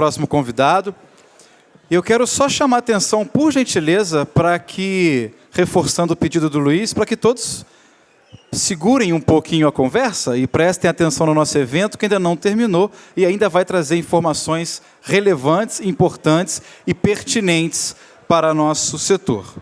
próximo convidado. Eu quero só chamar a atenção, por gentileza, para que, reforçando o pedido do Luiz, para que todos segurem um pouquinho a conversa e prestem atenção no nosso evento, que ainda não terminou e ainda vai trazer informações relevantes, importantes e pertinentes para nosso setor.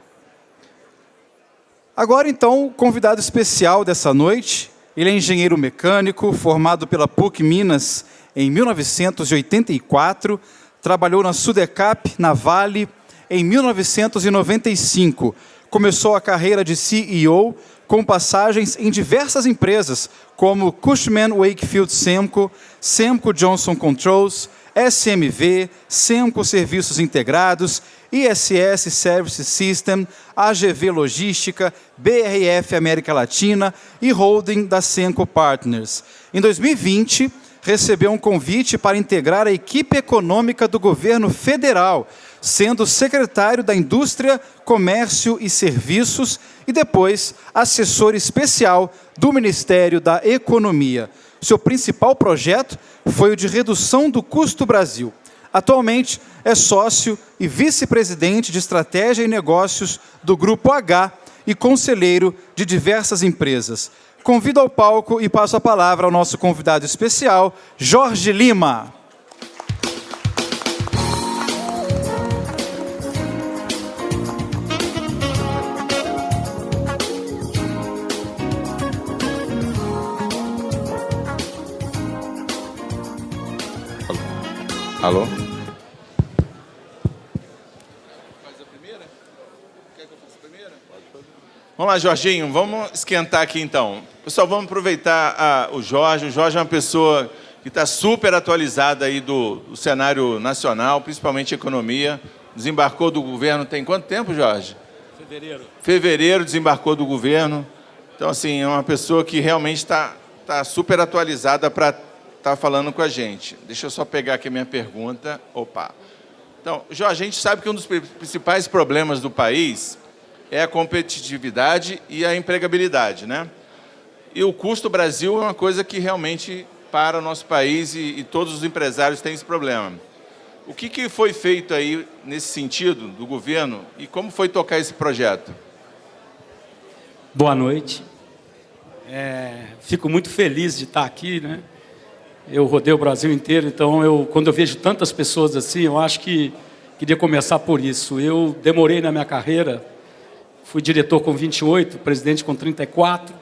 Agora, então, o convidado especial dessa noite, ele é engenheiro mecânico, formado pela PUC Minas em 1984, trabalhou na Sudecap, na Vale, em 1995. Começou a carreira de CEO, com passagens em diversas empresas, como Cushman Wakefield Semco, Semco Johnson Controls, SMV, Semco Serviços Integrados, ISS Service System, AGV Logística, BRF América Latina e Holding da Semco Partners. Em 2020, recebeu um convite para integrar a equipe econômica do governo federal, sendo secretário da Indústria, Comércio e Serviços e depois assessor especial do Ministério da Economia. Seu principal projeto foi o de redução do custo Brasil. Atualmente é sócio e vice-presidente de estratégia e negócios do Grupo H e conselheiro de diversas empresas. Convido ao palco e passo a palavra ao nosso convidado especial, Jorge Lima. Alô? Faz a primeira? Quer que eu faça a primeira? Vamos lá, Jorginho, vamos esquentar aqui então. Pessoal, vamos aproveitar o Jorge. O Jorge é uma pessoa que está super atualizada aí do cenário nacional, principalmente economia. Desembarcou do governo tem quanto tempo, Jorge? Fevereiro. Fevereiro desembarcou do governo. Então, assim, é uma pessoa que realmente está super atualizada para estar falando com a gente. Deixa eu só pegar aqui a minha pergunta. Opa. Então, Jorge, a gente sabe que um dos principais problemas do país é a competitividade e a empregabilidade, né? E o custo Brasil é uma coisa que realmente para o nosso país e todos os empresários têm esse problema. O que foi feito aí nesse sentido do governo e como foi tocar esse projeto? Boa noite. Fico muito feliz de estar aqui, né? Eu rodei o Brasil inteiro, então quando eu vejo tantas pessoas assim, eu acho que queria começar por isso. Eu demorei na minha carreira, fui diretor com 28, presidente com 34,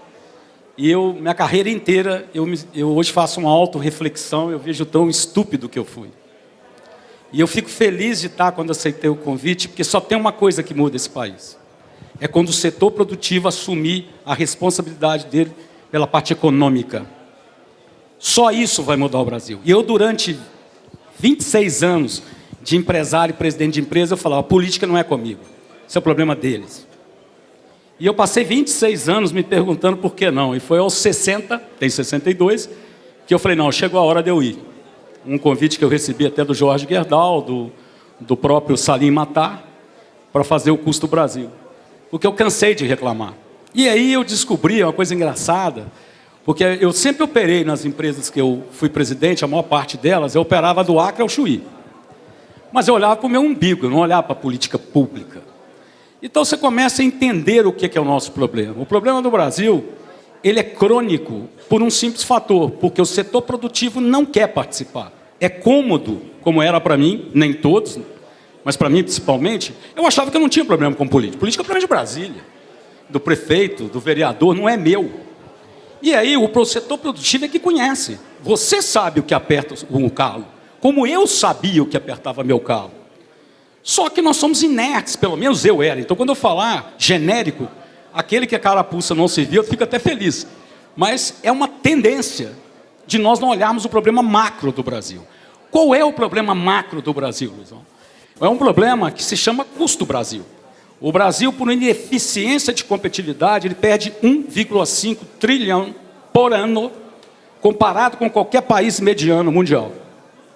e minha carreira inteira, eu hoje faço uma autorreflexão, eu vejo tão estúpido que eu fui. E eu fico feliz de estar quando aceitei o convite, porque só tem uma coisa que muda esse país. É quando o setor produtivo assumir a responsabilidade dele pela parte econômica. Só isso vai mudar o Brasil. E eu, durante 26 anos de empresário e presidente de empresa, eu falava, a política não é comigo, isso é o problema deles. E eu passei 26 anos me perguntando por que não. E foi aos 60, tem 62, que eu falei, não, chegou a hora de eu ir. Um convite que eu recebi até do Jorge Gerdau, do próprio Salim Matar, para fazer o Custo Brasil. Porque eu cansei de reclamar. E aí eu descobri uma coisa engraçada, porque eu sempre operei nas empresas que eu fui presidente, a maior parte delas, eu operava do Acre ao Chuí. Mas eu olhava para o meu umbigo, eu não olhava para a política pública. Então você começa a entender o que é o nosso problema. O problema do Brasil, ele é crônico por um simples fator, porque o setor produtivo não quer participar. É cômodo, como era para mim, nem todos, mas para mim principalmente, eu achava que eu não tinha problema com política. Política é problema de Brasília, do prefeito, do vereador, não é meu. E aí o setor produtivo é que conhece. Você sabe o que aperta o calo, como eu sabia o que apertava meu calo. Só que nós somos inertes, pelo menos eu era. Então quando eu falar genérico, aquele que a carapuça não serviu, eu fico até feliz. Mas é uma tendência de nós não olharmos o problema macro do Brasil. Qual é o problema macro do Brasil, Luizão? É um problema que se chama custo Brasil. O Brasil, por ineficiência de competitividade, ele perde 1,5 trilhão por ano, comparado com qualquer país mediano mundial.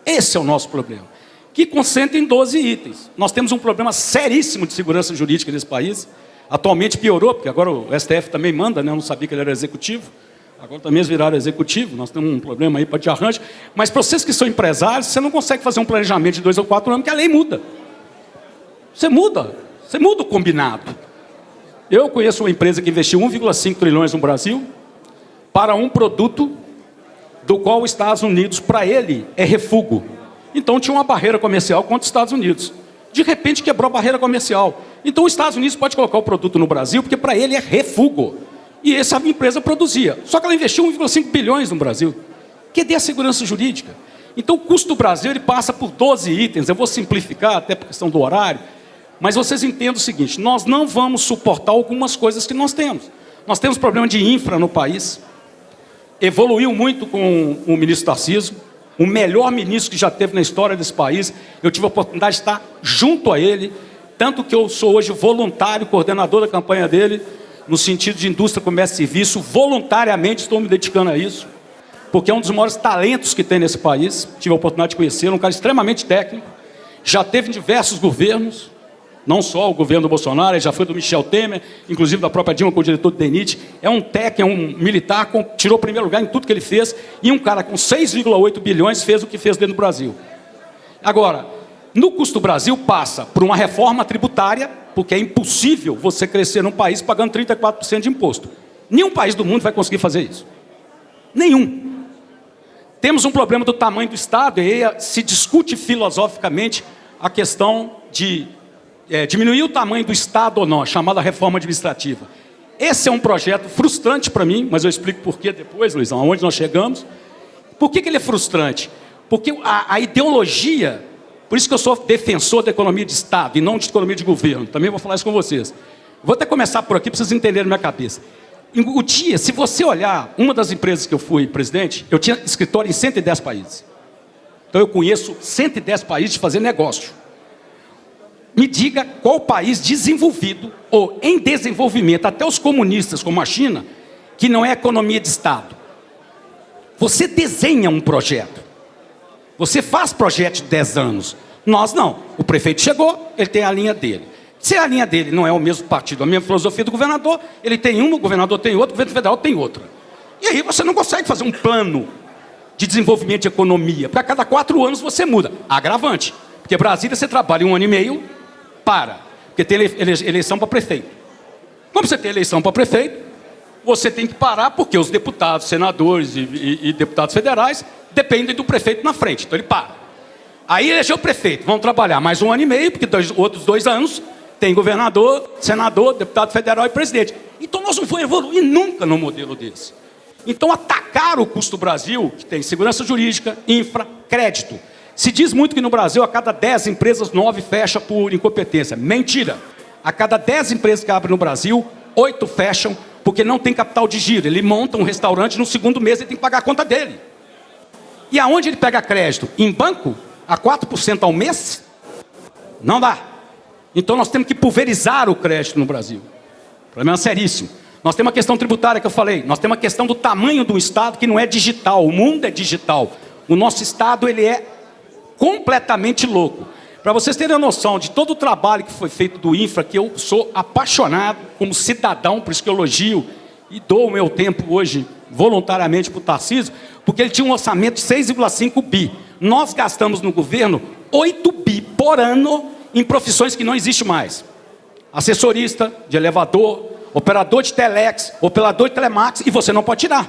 Esse é o nosso problema, que concentra em 12 itens. Nós temos um problema seríssimo de segurança jurídica nesse país. Atualmente piorou, porque agora o STF também manda, né? Eu não sabia que ele era executivo. Agora também eles viraram executivo, nós temos um problema aí para de arranjo. Mas para vocês que são empresários, você não consegue fazer um planejamento de 2 ou 4 anos, porque a lei muda. Você muda o combinado. Eu conheço uma empresa que investiu 1,5 trilhões no Brasil para um produto do qual os Estados Unidos, para ele, é refúgio. Então tinha uma barreira comercial contra os Estados Unidos. De repente quebrou a barreira comercial. Então os Estados Unidos pode colocar o produto no Brasil, porque para ele é refúgio. E essa empresa produzia. Só que ela investiu 1,5 bilhões no Brasil. Cadê a segurança jurídica? Então o custo do Brasil ele passa por 12 itens. Eu vou simplificar, até por questão do horário. Mas vocês entendam o seguinte, nós não vamos suportar algumas coisas que nós temos. Nós temos problema de infra no país. Evoluiu muito com o ministro Tarcísio, o melhor ministro que já teve na história desse país. Eu tive a oportunidade de estar junto a ele, tanto que eu sou hoje voluntário, coordenador da campanha dele, no sentido de indústria, comércio e serviço, voluntariamente estou me dedicando a isso, porque é um dos maiores talentos que tem nesse país. Tive a oportunidade de conhecer, um cara extremamente técnico, já teve em diversos governos, não só o governo do Bolsonaro, ele já foi do Michel Temer, inclusive da própria Dilma, com o diretor do DENIT. É um técnico, é um militar, tirou o primeiro lugar em tudo que ele fez, e um cara com 6,8 bilhões fez o que fez dentro do Brasil. Agora, no custo do Brasil passa por uma reforma tributária, porque é impossível você crescer num país pagando 34% de imposto. Nenhum país do mundo vai conseguir fazer isso. Nenhum. Temos um problema do tamanho do Estado, e aí se discute filosoficamente a questão de diminuir o tamanho do Estado ou não, a chamada reforma administrativa. Esse é um projeto frustrante para mim, mas eu explico por que depois, Luizão, aonde nós chegamos. Por que ele é frustrante? Porque a ideologia, por isso que eu sou defensor da economia de Estado e não de economia de governo, também vou falar isso com vocês. Vou até começar por aqui para vocês entenderem na minha cabeça. O dia, se você olhar, uma das empresas que eu fui presidente, eu tinha escritório em 110 países. Então eu conheço 110 países de fazer negócio. Me diga qual país desenvolvido ou em desenvolvimento, até os comunistas como a China, que não é economia de Estado. Você desenha um projeto. Você faz projeto de 10 anos. Nós não. O prefeito chegou, ele tem a linha dele. Se a linha dele não é o mesmo partido, a mesma filosofia do governador, ele tem uma, o governador tem outra, o governo federal tem outra. E aí você não consegue fazer um plano de desenvolvimento de economia. Porque a cada 4 anos você muda. Agravante. Porque Brasília você trabalha 1 ano e meio, porque tem eleição para prefeito. Como você tem eleição para prefeito, você tem que parar, porque os deputados, senadores e deputados federais dependem do prefeito na frente, então ele para. Aí elegeu o prefeito, vão trabalhar mais 1 ano e meio, porque outros 2 anos tem governador, senador, deputado federal e presidente. Então nós não vamos evoluir nunca num modelo desse. Então atacar o custo do Brasil, que tem segurança jurídica, infra, crédito. Se diz muito que no Brasil, a cada 10 empresas, 9 fecham por incompetência. Mentira! A cada 10 empresas que abrem no Brasil, 8 fecham porque não tem capital de giro. Ele monta um restaurante, no segundo mês ele tem que pagar a conta dele. E aonde ele pega crédito? Em banco? A 4% ao mês? Não dá. Então nós temos que pulverizar o crédito no Brasil. O problema é seríssimo. Nós temos a questão tributária que eu falei. Nós temos a questão do tamanho do Estado, que não é digital. O mundo é digital. O nosso Estado, ele é completamente louco. Para vocês terem a noção de todo o trabalho que foi feito do infra, que eu sou apaixonado como cidadão, por isso que eu elogio e dou o meu tempo hoje voluntariamente para o Tarcísio, porque ele tinha um orçamento de 6,5 bi. Nós gastamos no governo 8 bi por ano em profissões que não existem mais. Assessorista de elevador, operador de telex, operador de telemax, e você não pode tirar.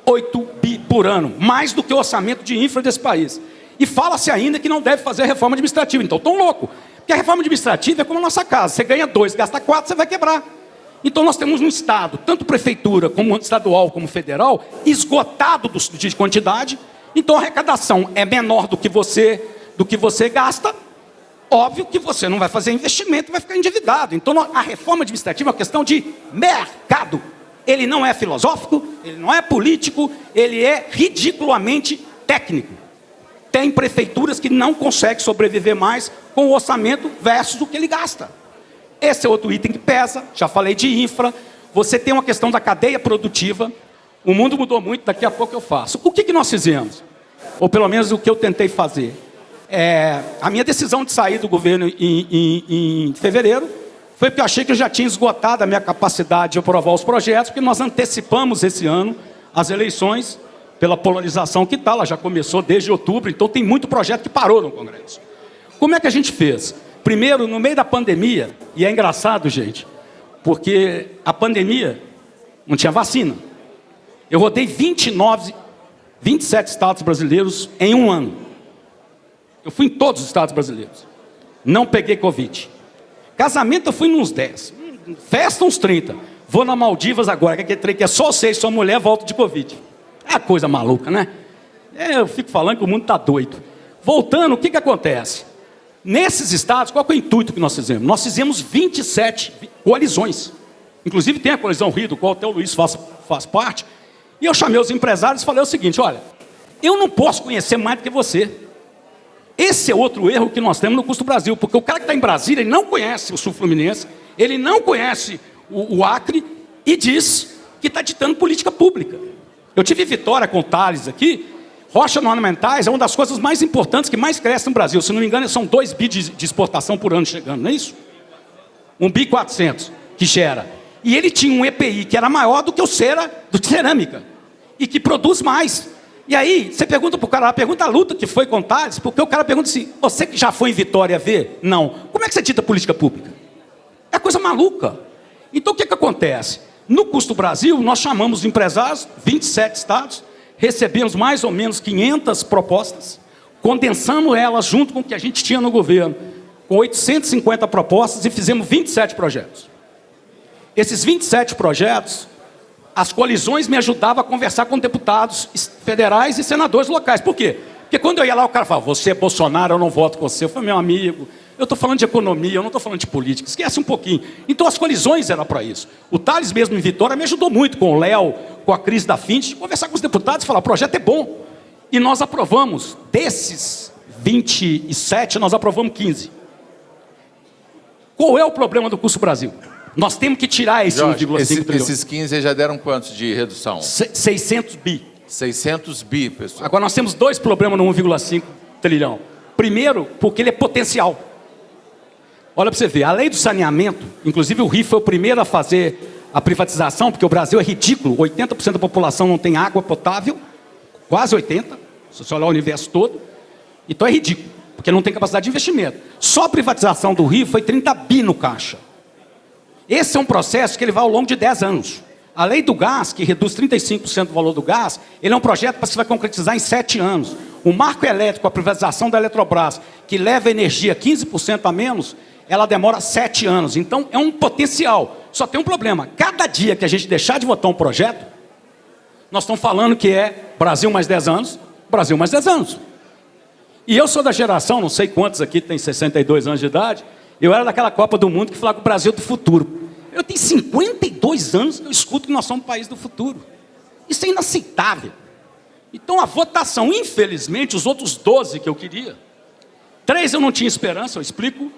8 bi por ano, mais do que o orçamento de infra desse país. E fala-se ainda que não deve fazer reforma administrativa. Então, tão louco. Porque a reforma administrativa é como a nossa casa. Você ganha 2, gasta 4, você vai quebrar. Então, nós temos um Estado, tanto prefeitura, como estadual, como federal, esgotado de quantidade. Então, a arrecadação é menor do que você gasta. Óbvio que você não vai fazer investimento, vai ficar endividado. Então, a reforma administrativa é uma questão de mercado. Ele não é filosófico, ele não é político, ele é ridiculamente técnico. Tem prefeituras que não conseguem sobreviver mais com o orçamento versus o que ele gasta. Esse é outro item que pesa, já falei de infra. Você tem uma questão da cadeia produtiva. O mundo mudou muito, daqui a pouco eu faço. O que nós fizemos? Ou pelo menos o que eu tentei fazer. A minha decisão de sair do governo em fevereiro foi porque eu achei que eu já tinha esgotado a minha capacidade de aprovar os projetos, porque nós antecipamos esse ano as eleições, pela polarização que está, ela já começou desde outubro, então tem muito projeto que parou no Congresso. Como é que a gente fez? Primeiro, no meio da pandemia, e é engraçado, gente, porque a pandemia não tinha vacina. Eu rodei 27 estados brasileiros em um ano. Eu fui em todos os estados brasileiros. Não peguei Covid. Casamento eu fui nos 10. Festa uns 30. Vou na Maldivas agora, que é só você e sua mulher, volto de Covid. É coisa maluca, né? Eu fico falando que o mundo está doido. Voltando, o que acontece? Nesses estados, qual é o intuito que nós fizemos? Nós fizemos 27 coalizões. Inclusive tem a coalizão Rio, do qual até o Luiz faz parte. E eu chamei os empresários e falei o seguinte: olha, eu não posso conhecer mais do que você. Esse é outro erro que nós temos no Custo Brasil, porque o cara que está em Brasília, ele não conhece o Sul Fluminense, ele não conhece o Acre e diz que está ditando política pública. Eu tive Vitória com o Thales aqui. Rocha ornamentais é uma das coisas mais importantes que mais cresce no Brasil. Se não me engano, são 2 bi de exportação por ano chegando, não é isso? 1 bi 400 que gera. E ele tinha um EPI que era maior do que o cera do cerâmica e que produz mais. E aí, você pergunta para o cara, pergunta a luta que foi com o Thales, porque o cara pergunta assim: você que já foi em Vitória ver? Não. Como é que você dita política pública? É coisa maluca. Então, o que acontece? No Custo Brasil, nós chamamos os empresários, 27 estados, recebemos mais ou menos 500 propostas, condensamos elas junto com o que a gente tinha no governo, com 850 propostas, e fizemos 27 projetos. Esses 27 projetos, as coalizões me ajudavam a conversar com deputados federais e senadores locais. Por quê? Porque quando eu ia lá, o cara falava: você é Bolsonaro, eu não voto com você. Eu falei: meu amigo, eu estou falando de economia, eu não estou falando de política, esquece um pouquinho. Então as coalizões eram para isso. O Thales mesmo em Vitória me ajudou muito, com o Léo, com a Cris da Fint, conversar com os deputados e falar: o projeto é bom. E nós aprovamos, desses 27, nós aprovamos 15. Qual é o problema do Custo Brasil? Nós temos que tirar esse 1,5 trilhões. Esses 15 já deram quantos de redução? 600 bi. 600 bi, pessoal. Agora nós temos 2 problemas no 1,5 trilhão. Primeiro, porque ele é potencial. Olha para você ver, a lei do saneamento, inclusive o Rio foi o primeiro a fazer a privatização, porque o Brasil é ridículo, 80% da população não tem água potável, quase 80%, se você olhar o universo todo. Então é ridículo, porque não tem capacidade de investimento. Só a privatização do Rio foi 30 bi no caixa. Esse é um processo que ele vai ao longo de 10 anos. A lei do gás, que reduz 35% do valor do gás, ele é um projeto que se vai concretizar em 7 anos. O marco elétrico, a privatização da Eletrobras, que leva a energia 15% a menos, ela demora 7 anos. Então, é um potencial. Só tem um problema. Cada dia que a gente deixar de votar um projeto, nós estamos falando que é Brasil mais 10 anos, Brasil mais 10 anos. E eu sou da geração, não sei quantos aqui têm 62 anos de idade, eu era daquela Copa do Mundo que falava que o Brasil é do futuro. Eu tenho 52 anos que eu escuto que nós somos o país do futuro. Isso é inaceitável. Então a votação, infelizmente, os outros 12 que eu queria, 3 eu não tinha esperança, eu explico,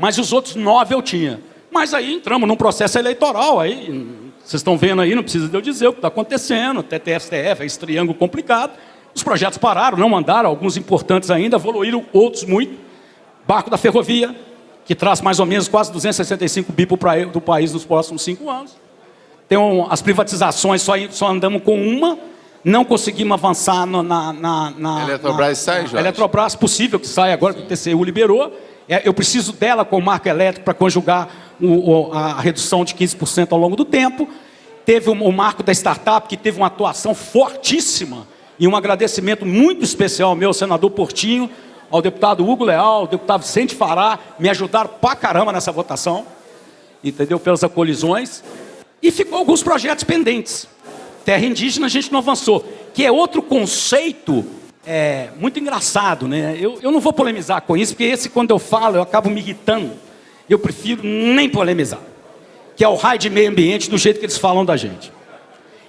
mas os outros 9 eu tinha. Mas aí entramos num processo eleitoral, aí vocês estão vendo aí, não precisa de eu dizer o que está acontecendo, TTF, esse triângulo complicado. Os projetos pararam, não andaram, alguns importantes ainda, evoluíram, outros muito. Barco da Ferrovia, que traz mais ou menos quase 265 bi para o país nos próximos 5 anos. Tem as privatizações, só andamos com uma, não conseguimos avançar na Eletrobras sai, Jorge? Eletrobras, possível que saia agora, que o TCU liberou. Eu preciso dela com o marco elétrico para conjugar a redução de 15% ao longo do tempo. Teve o marco da startup, que teve uma atuação fortíssima, e um agradecimento muito especial ao meu senador Portinho, ao deputado Hugo Leal, ao deputado Vicente Fará, me ajudaram pra caramba nessa votação, entendeu? Pelas colisões. E ficou alguns projetos pendentes. Terra indígena a gente não avançou, que é outro conceito muito engraçado, né? Eu não vou polemizar com isso, porque esse, quando eu falo, eu acabo me irritando. Eu prefiro nem polemizar. Que é o raio de meio ambiente, do jeito que eles falam da gente.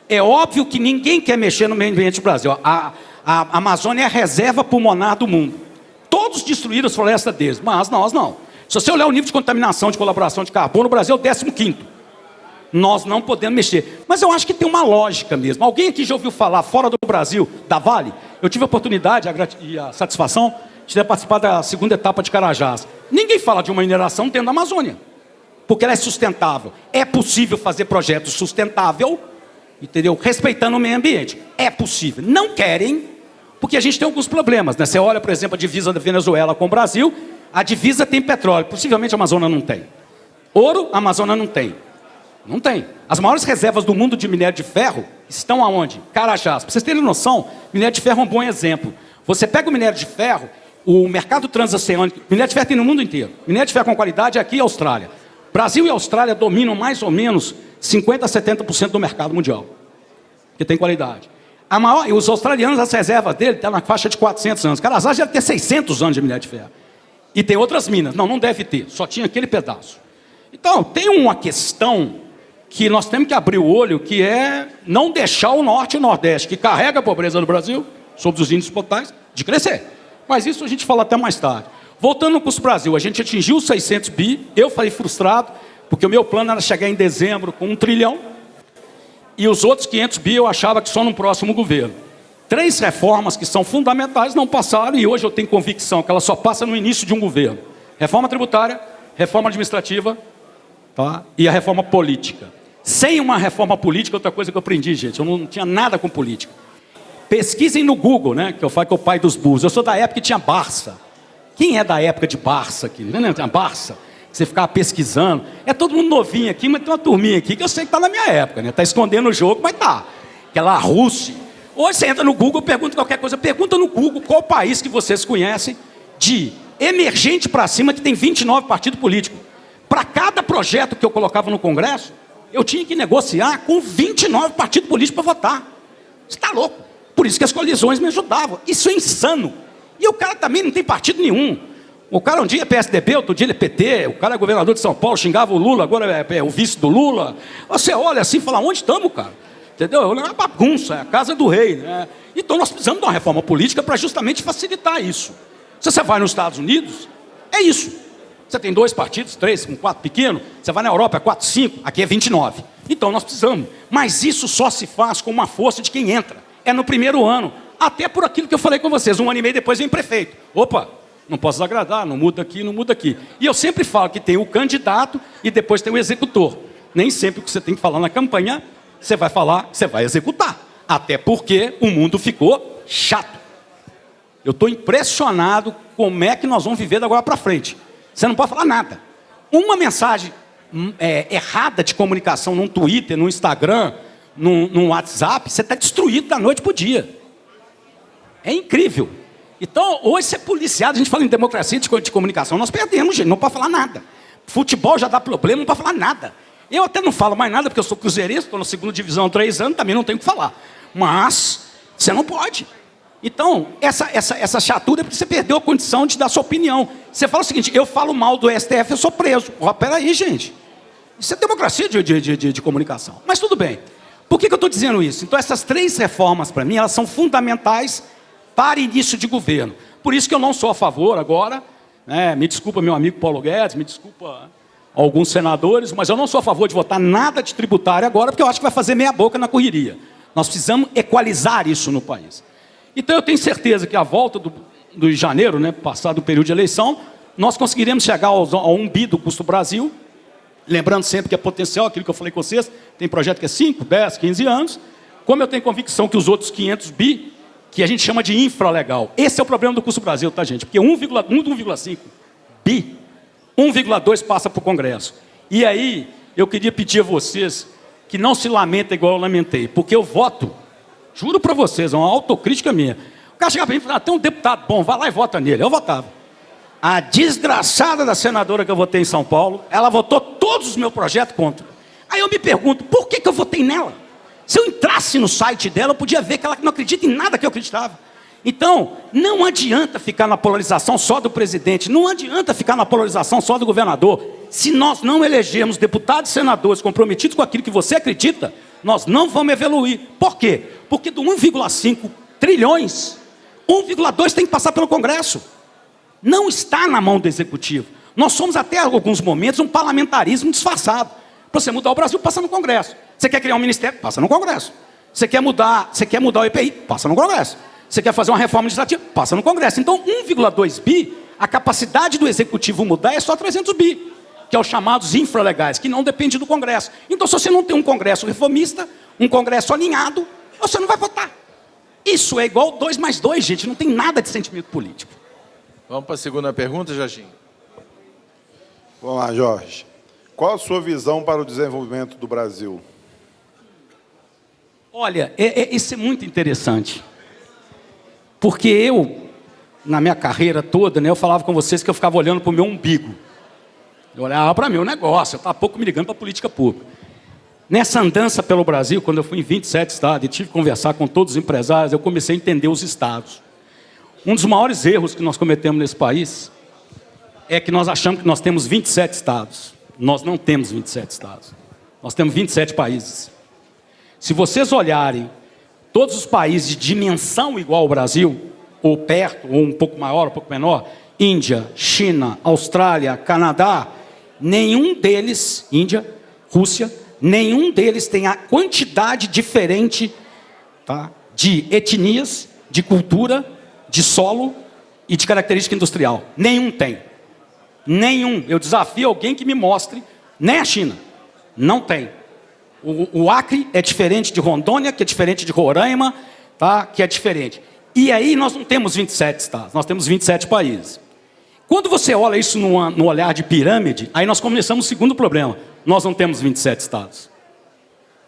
É óbvio que ninguém quer mexer no meio ambiente do Brasil. A Amazônia é a reserva pulmonar do mundo. Todos destruíram as florestas deles, mas nós não. Se você olhar o nível de contaminação, de colaboração de carbono, o Brasil é o 15º. Nós não podemos mexer. Mas eu acho que tem uma lógica mesmo. Alguém aqui já ouviu falar, fora do Brasil, da Vale? Eu tive a oportunidade e a satisfação de ter participado da 2ª etapa de Carajás. Ninguém fala de uma mineração dentro da Amazônia, porque ela é sustentável. É possível fazer projetos sustentáveis entendeu? Respeitando o meio ambiente. É possível. Não querem, porque a gente tem alguns problemas, né? Você olha, por exemplo, a divisa da Venezuela com o Brasil, a divisa tem petróleo, possivelmente a Amazônia não tem. Ouro, a Amazônia não tem. Não tem. As maiores reservas do mundo de minério de ferro estão aonde? Carajás. Para vocês terem noção, minério de ferro é um bom exemplo. Você pega o minério de ferro, o mercado transoceânico, minério de ferro tem no mundo inteiro. Minério de ferro com qualidade é aqui e Austrália. Brasil e Austrália dominam mais ou menos 50% a 70% do mercado mundial, que tem qualidade. E os australianos, as reservas dele estão na faixa de 400 anos. Carajás deve ter 600 anos de minério de ferro. E tem outras minas. Não, não deve ter. Só tinha aquele pedaço. Então, tem uma questão que nós temos que abrir o olho, que é não deixar o Norte e o Nordeste, que carrega a pobreza do Brasil, sobre os índices totais, de crescer. Mas isso a gente fala até mais tarde. Voltando no custo Brasil, a gente atingiu os 600 bi, eu falei frustrado, porque o meu plano era chegar em dezembro com 1 trilhão, e os outros 500 bi eu achava que só no próximo governo. 3 reformas que são fundamentais não passaram, e hoje eu tenho convicção que ela só passa no início de um governo. Reforma tributária, reforma administrativa, tá? E a reforma política. Sem uma reforma política, outra coisa que eu aprendi, gente, eu não tinha nada com política. Pesquisem no Google, né, que eu falo que é o pai dos burros. Eu sou da época que tinha Barça. Quem é da época de Barça aqui? Não tinha Barça? Você ficava pesquisando. É todo mundo novinho aqui, mas tem uma turminha aqui que eu sei que está na minha época, né? Está escondendo o jogo, mas tá. Aquela Rússia. Hoje você entra no Google, pergunta qualquer coisa. Pergunta no Google qual país que vocês conhecem de emergente para cima que tem 29 partidos políticos. Para cada projeto que eu colocava no Congresso, eu tinha que negociar com 29 partidos políticos para votar. Você está louco? Por isso que as colisões me ajudavam. Isso é insano. E o cara também não tem partido nenhum. O cara um dia é PSDB, outro dia ele é PT. O cara é governador de São Paulo, xingava o Lula, agora é o vice do Lula. Você olha assim e fala, onde estamos, cara? Entendeu? É uma bagunça, é a casa do rei, né? Então nós precisamos de uma reforma política para justamente facilitar isso. Se você vai nos Estados Unidos, é isso. Você tem 2 partidos, 3, 4 pequenos. Você vai na Europa, é 4, 5. Aqui é 29. Então nós precisamos. Mas isso só se faz com uma força de quem entra. É no primeiro ano. Até por aquilo que eu falei com vocês. 1 ano e meio depois vem prefeito. Opa, não posso desagradar, não muda aqui, não muda aqui. E eu sempre falo que tem o candidato e depois tem o executor. Nem sempre o que você tem que falar na campanha, você vai falar, você vai executar. Até porque o mundo ficou chato. Eu estou impressionado como é que nós vamos viver da agora para frente. Você não pode falar nada. Uma mensagem errada de comunicação num Twitter, no Instagram, num WhatsApp, você está destruído da noite para o dia. É incrível. Então, hoje você é policiado, a gente fala em democracia de comunicação, nós perdemos, gente, não pode falar nada. Futebol já dá problema, não pode falar nada. Eu até não falo mais nada, porque eu sou cruzeirense, estou na 2ª divisão há 3 anos, também não tenho o que falar. Mas, você não pode. Então, essa chatura é porque você perdeu a condição de dar sua opinião. Você fala o seguinte, eu falo mal do STF, eu sou preso. Oh, peraí, gente. Isso é democracia de comunicação. Mas tudo bem. Por que eu estou dizendo isso? Então, essas 3 reformas, para mim, elas são fundamentais para início de governo. Por isso que eu não sou a favor agora, né, me desculpa meu amigo Paulo Guedes, me desculpa alguns senadores, mas eu não sou a favor de votar nada de tributário agora, porque eu acho que vai fazer meia boca na correria. Nós precisamos equalizar isso no país. Então, eu tenho certeza que a volta do janeiro, né, passado o período de eleição, nós conseguiremos chegar a 1 bi do custo Brasil, lembrando sempre que é potencial, aquilo que eu falei com vocês, tem projeto que é 5, 10, 15 anos, como eu tenho convicção que os outros 500 bi, que a gente chama de infralegal, esse é o problema do custo Brasil, tá, gente? Porque 1,5 bi, 1,2 passa para o Congresso. E aí, eu queria pedir a vocês que não se lamentem igual eu lamentei, porque eu voto. Juro para vocês, é uma autocrítica minha. O cara chega para mim e fala, tem um deputado bom, vai lá e vota nele. Eu votava. A desgraçada da senadora que eu votei em São Paulo, ela votou todos os meus projetos contra. Aí eu me pergunto, por que eu votei nela? Se eu entrasse no site dela, eu podia ver que ela não acredita em nada que eu acreditava. Então, não adianta ficar na polarização só do presidente, não adianta ficar na polarização só do governador. Se nós não elegermos deputados e senadores comprometidos com aquilo que você acredita, nós não vamos evoluir. Por quê? Porque do 1,5 trilhões, 1,2 tem que passar pelo Congresso. Não está na mão do Executivo. Nós somos até alguns momentos um parlamentarismo disfarçado. Para você mudar o Brasil, passa no Congresso. Você quer criar um ministério? Passa no Congresso. Você quer mudar o EPI? Passa no Congresso. Você quer fazer uma reforma legislativa? Passa no Congresso. Então, 1,2 bi, a capacidade do Executivo mudar é só 300 bi. Que é os chamados infralegais, que não depende do Congresso. Então, se você não tem um Congresso reformista, um Congresso alinhado, você não vai votar. Isso é igual 2+2, gente, não tem nada de sentimento político. Vamos para a segunda pergunta, Jorginho? Vamos lá, Jorge. Qual a sua visão para o desenvolvimento do Brasil? Olha, isso é muito interessante. Porque eu, na minha carreira toda, né, eu falava com vocês que eu ficava olhando para o meu umbigo. Eu olhava para o meu negócio, eu estava pouco me ligando para a política pública. Nessa andança pelo Brasil, quando eu fui em 27 estados e tive que conversar com todos os empresários, eu comecei a entender os estados. Um dos maiores erros que nós cometemos nesse país é que nós achamos que nós temos 27 estados. Nós não temos 27 estados. Nós temos 27 países. Se vocês olharem todos os países de dimensão igual ao Brasil, ou perto, ou um pouco maior, ou um pouco menor, Índia, China, Austrália, Canadá, nenhum deles, Índia, Rússia, nenhum deles tem a quantidade diferente, tá, de etnias, de cultura, de solo e de característica industrial. Nenhum tem. Nenhum. Eu desafio alguém que me mostre, nem a China. Não tem. O Acre é diferente de Rondônia, que é diferente de Roraima, tá, que é diferente. E aí nós não temos 27 estados, nós temos 27 países. Quando você olha isso no olhar de pirâmide, aí nós começamos o segundo problema. Nós não temos 27 estados.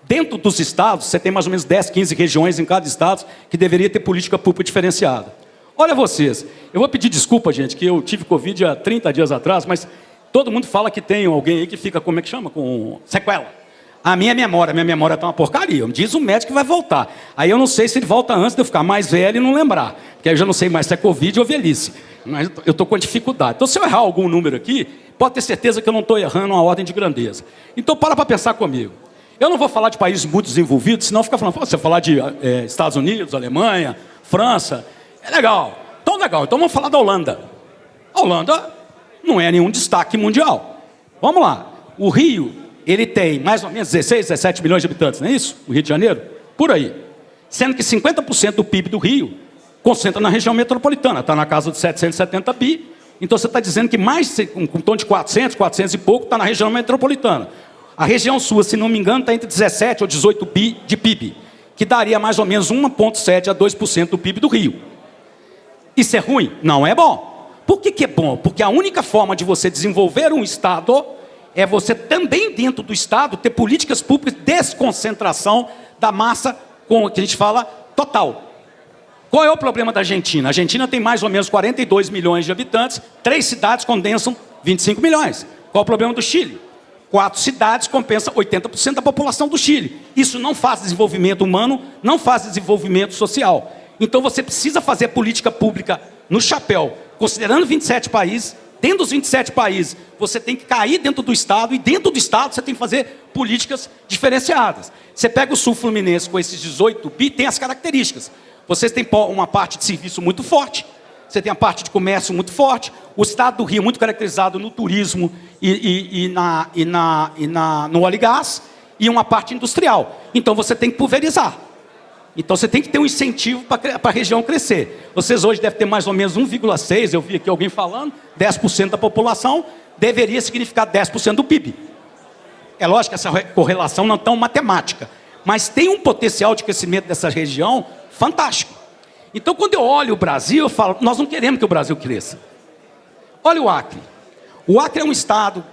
Dentro dos estados, você tem mais ou menos 10, 15 regiões em cada estado que deveria ter política pública diferenciada. Olha vocês, eu vou pedir desculpa, gente, que eu tive Covid há 30 dias atrás, mas todo mundo fala que tem alguém aí que fica, como é que chama? Com sequela. A minha memória está uma porcaria. Me diz o médico que vai voltar. Aí eu não sei se ele volta antes de eu ficar mais velho e não lembrar. Porque aí eu já não sei mais se é Covid ou velhice. Mas eu estou com dificuldade. Então, se eu errar algum número aqui, pode ter certeza que eu não estou errando uma ordem de grandeza. Então, para pensar comigo. Eu não vou falar de países muito desenvolvidos, senão fica falando, você falar de Estados Unidos, Alemanha, França, é legal. Então, legal. Então, vamos falar da Holanda. A Holanda não é nenhum destaque mundial. Vamos lá. O Rio, ele tem mais ou menos 16, 17 milhões de habitantes, não é isso? O Rio de Janeiro? Por aí. Sendo que 50% do PIB do Rio concentra na região metropolitana, está na casa de 770 bi. Então você está dizendo que mais, com um tom de 400, 400 e pouco, está na região metropolitana. A região sul, se não me engano, está entre 17 ou 18 bi de PIB, que daria mais ou menos 1,7 a 2% do PIB do Rio. Isso é ruim? Não é bom. Por que é bom? Porque a única forma de você desenvolver um Estado é você também, dentro do Estado, ter políticas públicas de desconcentração da massa, com o que a gente fala, total. Qual é o problema da Argentina? A Argentina tem mais ou menos 42 milhões de habitantes, 3 cidades condensam 25 milhões. Qual é o problema do Chile? 4 cidades compensam 80% da população do Chile. Isso não faz desenvolvimento humano, não faz desenvolvimento social. Então você precisa fazer política pública no chapéu, considerando 27 países. Dentro dos 27 países, você tem que cair dentro do Estado, e dentro do Estado você tem que fazer políticas diferenciadas. Você pega o Sul Fluminense com esses 18 bi, tem as características. Vocês têm uma parte de serviço muito forte, você tem a parte de comércio muito forte, o Estado do Rio muito caracterizado no turismo no óleo e gás, e uma parte industrial. Então você tem que pulverizar. Então você tem que ter um incentivo para a região crescer. Vocês hoje devem ter mais ou menos 1,6, eu vi aqui alguém falando, 10% da população, deveria significar 10% do PIB. É lógico que essa correlação não é tão matemática, mas tem um potencial de crescimento dessa região fantástico. Então quando eu olho o Brasil, eu falo, nós não queremos que o Brasil cresça. Olha o Acre. O Acre é um estado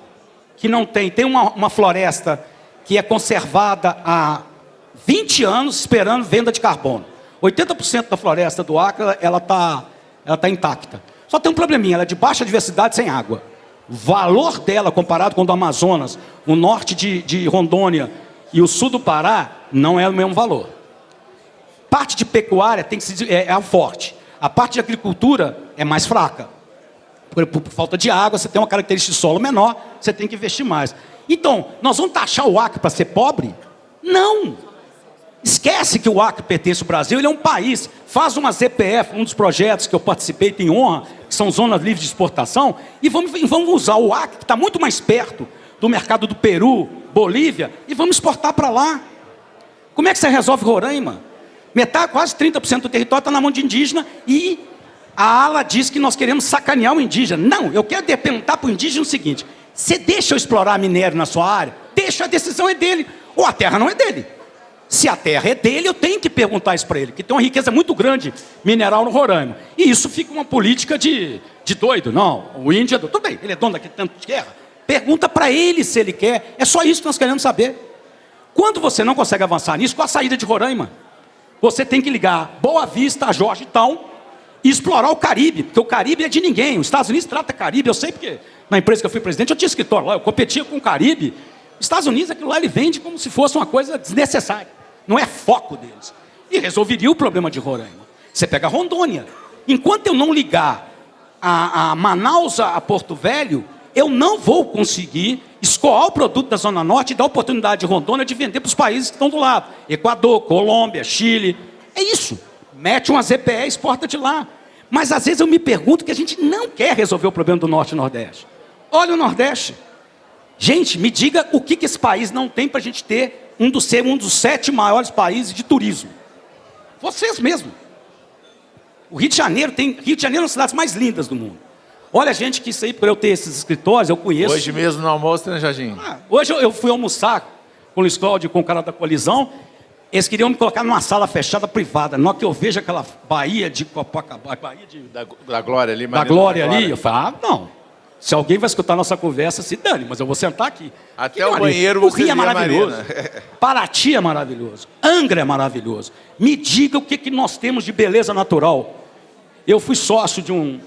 que não tem uma floresta que é conservada há 20 anos esperando venda de carbono. 80% da floresta do Acre, ela tá intacta. Só tem um probleminha, ela é de baixa diversidade, sem água. O valor dela, comparado com o do Amazonas, o norte de Rondônia e o sul do Pará, não é o mesmo valor. Parte de pecuária é a forte. A parte de agricultura é mais fraca. Por falta de água, você tem uma característica de solo menor, você tem que investir mais. Então, nós vamos taxar o Acre para ser pobre? Não! Esquece que o Acre pertence ao Brasil, ele é um país. Faz uma ZPF, um dos projetos que eu participei, tem honra, que são zonas livres de exportação, e vamos usar o Acre, que está muito mais perto do mercado do Peru, Bolívia, e vamos exportar para lá. Como é que você resolve Roraima? Metade, quase 30% do território está na mão de indígena, e a ala diz que nós queremos sacanear o indígena. Não, eu quero perguntar para o indígena o seguinte: você deixa eu explorar minério na sua área? Deixa, a decisão é dele. Ou a terra não é dele. Se a terra é dele, eu tenho que perguntar isso para ele, que tem uma riqueza muito grande mineral no Roraima. E isso fica uma política de doido. Não, o índio é doido. Tudo bem, ele é dono daquele tanto de terra. Pergunta para ele se ele quer. É só isso que nós queremos saber. Quando você não consegue avançar nisso, com a saída de Roraima, você tem que ligar Boa Vista a Georgetown e explorar o Caribe, porque o Caribe é de ninguém. Os Estados Unidos trata Caribe, eu sei porque na empresa que eu fui presidente, eu tinha escritório lá, eu competia com o Caribe. Os Estados Unidos, aquilo lá ele vende como se fosse uma coisa desnecessária. Não é foco deles. E resolveria o problema de Roraima. Você pega Rondônia. Enquanto eu não ligar a Manaus a Porto Velho, eu não vou conseguir escoar o produto da Zona Norte e dar a oportunidade de Rondônia de vender para os países que estão do lado. Equador, Colômbia, Chile. É isso. Mete uma ZPE e exporta de lá. Mas às vezes eu me pergunto que a gente não quer resolver o problema do Norte e Nordeste. Olha o Nordeste. Gente, me diga o que esse país não tem para a gente ter um dos 7 maiores países de turismo. Vocês mesmos. O Rio de Janeiro é uma das cidades mais lindas do mundo. Olha, gente, que isso aí, para eu ter esses escritórios, eu conheço. Hoje mesmo no almoço, né, Jardim? Hoje eu fui almoçar com o Luiz Cláudio, com o cara da coalizão. Eles queriam me colocar numa sala fechada privada. Na hora que eu vejo aquela Baía de Copacabana, Da Glória ali. Da Glória ali, eu falo, não. Se alguém vai escutar nossa conversa, se dane, mas eu vou sentar aqui. Até o banheiro você vê a Marina. O Rio é maravilhoso. Paraty é maravilhoso. Angra é maravilhoso. Me diga o que nós temos de beleza natural. Eu fui sócio de um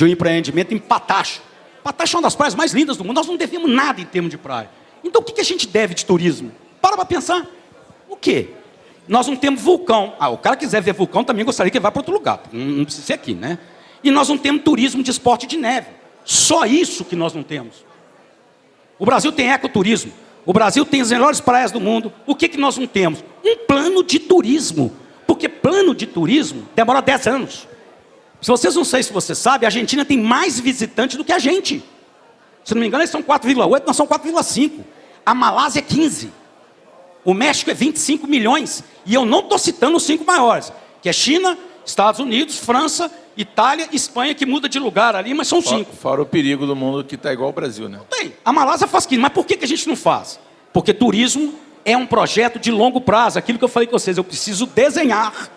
empreendimento em Patacho. Patacho é uma das praias mais lindas do mundo. Nós não devemos nada em termos de praia. Então o que a gente deve de turismo? Para pensar. O quê? Nós não temos vulcão. O cara quiser ver vulcão, também gostaria que ele vá para outro lugar. Não precisa ser aqui, né? E nós não temos turismo de esporte de neve. Só isso que nós não temos. O Brasil tem ecoturismo. O Brasil tem as melhores praias do mundo. O que nós não temos? Um plano de turismo. Porque plano de turismo demora 10 anos. Se vocês não sei se você sabe, a Argentina tem mais visitantes do que a gente. Se não me engano, eles são 4,8, nós somos 4,5. A Malásia é 15. O México é 25 milhões. E eu não estou citando os 5 maiores, que é China, Estados Unidos, França, Itália, Espanha, que muda de lugar ali, mas são 5. Fora o perigo do mundo que está igual ao Brasil, né? Tem. A Malásia faz 15, mas por que a gente não faz? Porque turismo é um projeto de longo prazo. Aquilo que eu falei com vocês, eu preciso desenhar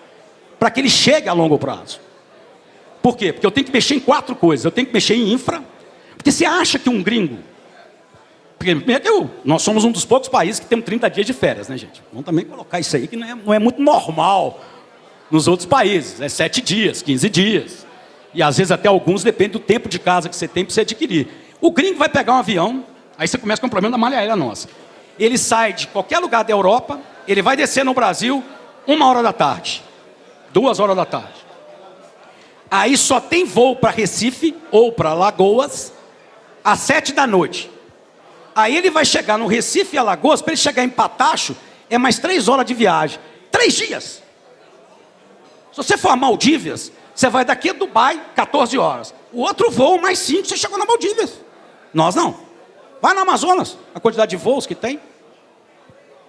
para que ele chegue a longo prazo. Por quê? Porque eu tenho que mexer em 4 coisas. Eu tenho que mexer em infra. Porque você acha que um gringo... Nós somos um dos poucos países que temos 30 dias de férias, né, gente? Vamos também colocar isso aí, que não é muito normal nos outros países. É 7 dias, 15 dias. E às vezes até alguns, depende do tempo de casa que você tem para você adquirir. O gringo vai pegar um avião, aí você começa com o problema da malha aérea nossa. Ele sai de qualquer lugar da Europa, ele vai descer no Brasil 1h da tarde, 2h da tarde. Aí só tem voo para Recife ou para Alagoas às 7 da noite. Aí ele vai chegar no Recife e Alagoas, para ele chegar em Patacho, é mais 3 horas de viagem. 3 dias. Se você for a Maldivas, você vai daqui a Dubai, 14 horas. O outro voo, mais 5, você chegou na Maldivas. Nós não. Vai no Amazonas, a quantidade de voos que tem.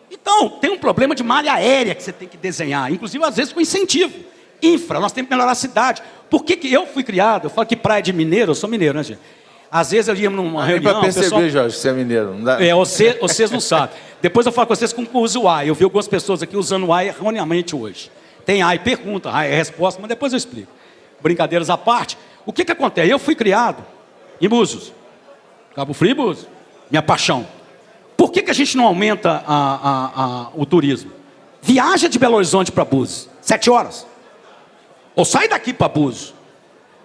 Então, tem um problema de malha aérea que você tem que desenhar, inclusive às vezes com incentivo. Infra, nós temos que melhorar a cidade. Por que eu fui criado? Eu falo que praia de mineiro, eu sou mineiro, né, gente? Às vezes eu ia numa reunião... para perceber, pessoal... Jorge, você é mineiro. Não dá... vocês não sabem. Depois eu falo com vocês como usa o AI. Eu vi algumas pessoas aqui usando o AI erroneamente hoje. Tem AI, pergunta, AI é resposta, mas depois eu explico. Brincadeiras à parte. O que acontece? Eu fui criado em Búzios. Cabo Frio e Búzios. Minha paixão. Por que a gente não aumenta o turismo? Viaja de Belo Horizonte para Búzios. 7 horas. Ou sai daqui para Búzios.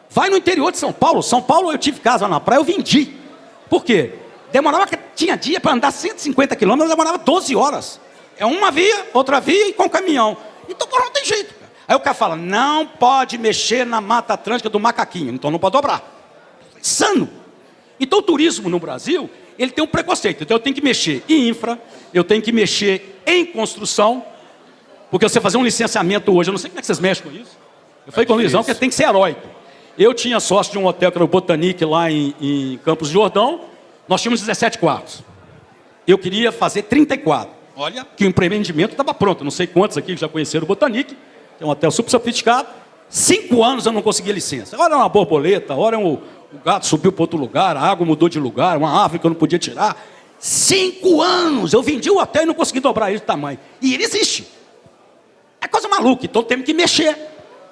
Vai no interior de São Paulo. São Paulo eu tive casa na praia, eu vendi. Por quê? Tinha dia para andar 150 quilômetros, demorava 12 horas. É uma via, outra via e com caminhão. Então não tem jeito. Aí o cara fala, não pode mexer na Mata Atlântica do macaquinho. Então não pode dobrar. Insano. Então o turismo no Brasil, ele tem um preconceito. Então eu tenho que mexer em infra, eu tenho que mexer em construção, porque você fazer um licenciamento hoje, eu não sei como é que vocês mexem com isso. Eu falei com o Luizão que tem que ser heróico. Eu tinha sócio de um hotel que era o Botanique lá em Campos do Jordão. Nós tínhamos 17 quartos. Eu queria fazer 34. Olha que o empreendimento estava pronto. Não sei quantos aqui já conheceram o Botanique. É um hotel super sofisticado. 5 anos eu não conseguia licença. Ora uma borboleta, ora o gato subiu para outro lugar, a água mudou de lugar, uma árvore que eu não podia tirar. 5 anos eu vendi o hotel e não consegui dobrar ele de tamanho. E ele existe. É coisa maluca. Então temos que mexer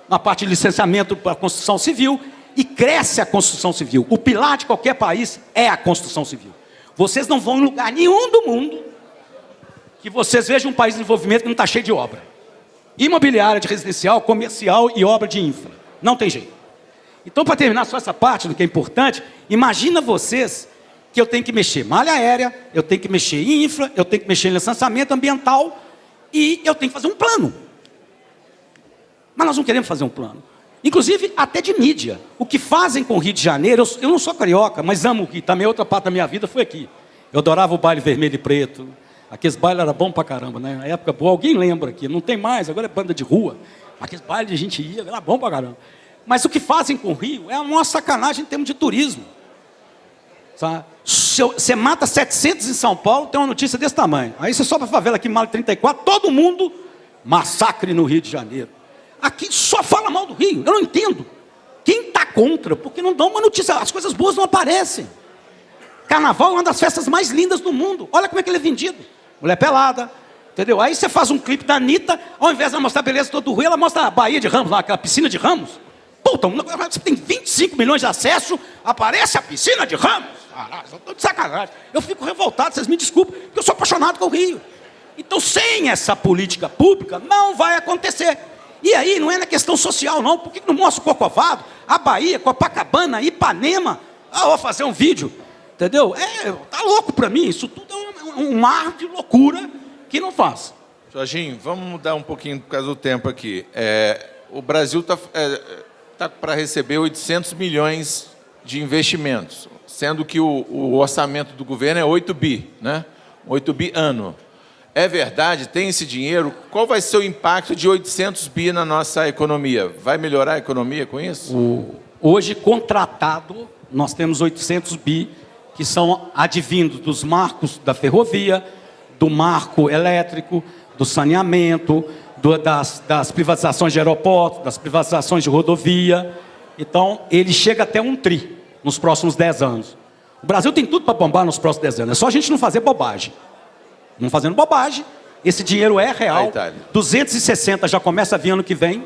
na parte de licenciamento para a construção civil. E cresce a construção civil. O pilar de qualquer país é a construção civil. Vocês não vão em lugar nenhum do mundo que vocês vejam um país de desenvolvimento que não está cheio de obra. Imobiliária, de residencial, comercial e obra de infra. Não tem jeito. Então, para terminar só essa parte do que é importante, imagina vocês que eu tenho que mexer em malha aérea, eu tenho que mexer em infra, eu tenho que mexer em licenciamento ambiental e eu tenho que fazer um plano. Mas nós não queremos fazer um plano. Inclusive, até de mídia. O que fazem com o Rio de Janeiro, eu não sou carioca, mas amo o Rio. Também outra parte da minha vida foi aqui. Eu adorava o baile vermelho e preto. Aqueles bailes eram bons pra caramba, né? Na época boa, alguém lembra aqui, não tem mais, agora é banda de rua. Aqueles bailes a gente ia, era bom pra caramba. Mas o que fazem com o Rio é uma sacanagem em termos de turismo. Sabe? Você mata 700 em São Paulo, tem uma notícia desse tamanho. Aí você sobe a favela aqui em Malha 34, todo mundo, massacre no Rio de Janeiro. Aqui só fala mal do Rio, eu não entendo. Quem está contra? Porque não dão uma notícia, as coisas boas não aparecem. Carnaval é uma das festas mais lindas do mundo. Olha como é que ele é vendido. Mulher pelada, entendeu? Aí você faz um clipe da Anitta, ao invés de ela mostrar a beleza todo o Rio, ela mostra a Baía de Ramos, lá, aquela piscina de Ramos. Puta, você tem 25 milhões de acesso, aparece a piscina de Ramos. Caralho, eu tô de sacanagem. Eu fico revoltado, vocês me desculpem, porque eu sou apaixonado com o Rio. Então, sem essa política pública, não vai acontecer. E aí, não é na questão social, não. Por que não mostra o Corcovado, a Bahia, Copacabana, Ipanema? Ah, vou fazer um vídeo, entendeu? Tá louco para mim, isso tudo é um mar de loucura que não faz. Jorginho, vamos mudar um pouquinho por causa do tempo aqui. O Brasil tá para receber 800 milhões de investimentos, sendo que o orçamento do governo é 8 bi, né? 8 bi ano. É verdade? Tem esse dinheiro? Qual vai ser o impacto de 800 bi na nossa economia? Vai melhorar a economia com isso? Hoje, contratado, nós temos 800 bi, que são advindos dos marcos da ferrovia, do marco elétrico, do saneamento, das privatizações de aeroportos, das privatizações de rodovia. Então, ele chega até 1 tri nos próximos 10 anos. O Brasil tem tudo para bombar nos próximos 10 anos. É só a gente não fazer bobagem. Não fazendo bobagem, esse dinheiro é real. 260 já começa a vir ano que vem,